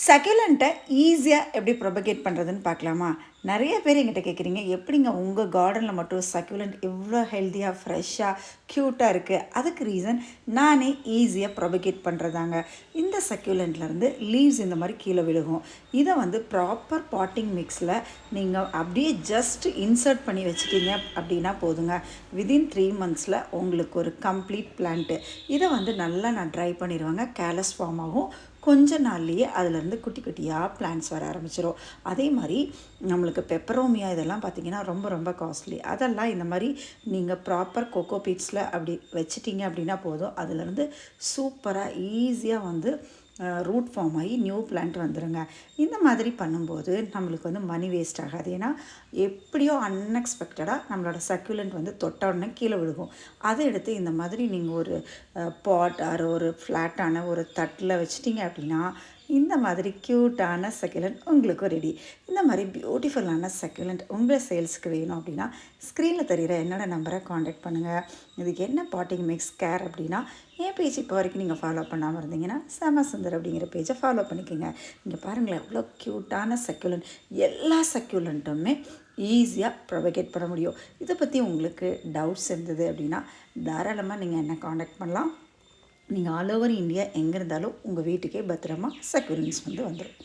சக்யுலண்ட்டை ஈஸியாக எப்படி ப்ரொபகேட் பண்ணுறதுன்னு பார்க்கலாமா? நிறைய பேர் என்கிட்ட கேட்குறீங்க, எப்படிங்க உங்கள் கார்டனில் மட்டும் சக்யுலண்ட் இவ்வளோ ஹெல்த்தியாக, ஃப்ரெஷ்ஷாக, க்யூட்டாக இருக்குது? அதுக்கு ரீசன் நானே ஈஸியாக ப்ரொபகேட் பண்ணுறதாங்க. இந்த சக்யுலண்ட்லேருந்து லீவ்ஸ் இந்த மாதிரி கீழே விழுகும். இதை வந்து ப்ராப்பர் பாட்டிங் மிக்ஸில் நீங்கள் அப்படியே ஜஸ்ட் இன்சர்ட் பண்ணி வச்சுட்டீங்க அப்படின்னா போதுங்க. வித்தின் 3 monthஸில் உங்களுக்கு ஒரு கம்ப்ளீட் பிளான்ட்டு. இதை வந்து நல்லா நான் ட்ரை பண்ணிடுவேங்க. கேலஸ் ஃபார்ம் ஆகும். கொஞ்ச நாள்லேயே அதிலேருந்து குட்டி குட்டியாக பிளான்ட்ஸ் வர ஆரம்பிச்சிடும். அதே மாதிரி நம்மளுக்கு பெப்பரோமியா இதெல்லாம் பார்த்திங்கன்னா ரொம்ப ரொம்ப காஸ்ட்லி. அதெல்லாம் இந்த மாதிரி நீங்கள் ப்ராப்பர் கோகோ பீட்ஸில் அப்படி வச்சிட்டிங்க அப்படின்னா போதும். அதிலேருந்து சூப்பராக ஈஸியாக வந்து ரூட் ஃபார்ம் ஆகி நியூ பிளான்ட் வந்துடுங்க. இந்த மாதிரி பண்ணும்போது நம்மளுக்கு வந்து மணி வேஸ்ட் ஆகாது. ஏன்னா எப்படியோ அன்எக்ஸ்பெக்டடாக நம்மளோட சக்யுலண்ட் வந்து தொட்ட உடனே கீழே விழுகும். அதை எடுத்து இந்த மாதிரி நீங்கள் ஒரு பாட் ஆர் ஒரு ஃப்ளாட்டான ஒரு தட்டில் வச்சிட்டிங்க அப்படின்னா இந்த மாதிரி க்யூட்டான சக்யுலண்ட் உங்களுக்கு ரெடி. இந்த மாதிரி பியூட்டிஃபுல்லான சக்யுலண்ட் உங்கள் சேல்ஸுக்கு வேணும் அப்படின்னா ஸ்க்ரீனில் தெரிகிற என்னோடய நம்பரை காண்டாக்ட் பண்ணுங்கள். இதுக்கு என்ன பாட்டிங் மிக்ஸ் கேர் அப்படின்னா என் பேஜ் இப்போ வரைக்கும் நீங்கள் ஃபாலோ பண்ணாமல் இருந்தீங்கன்னா சமசுந்தர் அப்படிங்கிற பேஜை ஃபாலோ பண்ணிக்கோங்க. இங்கே பாருங்களேன், எவ்வளோ க்யூட்டான சக்யுலண்ட். எல்லா சக்யுலண்ட்டுமே ஈஸியாக ப்ரொபகேட் பண்ண முடியும். இதை பற்றி உங்களுக்கு டவுட்ஸ் இருந்தது அப்படின்னா தாராளமாக நீங்கள் என்ன காண்டாக்ட் பண்ணலாம். நீங்கள் ஆல் ஓவர் இந்தியா எங்கே இருந்தாலும் உங்கள் வீட்டுக்கே பத்திரமா சக்யுலண்ட்ஸ் வந்து வந்துடும்.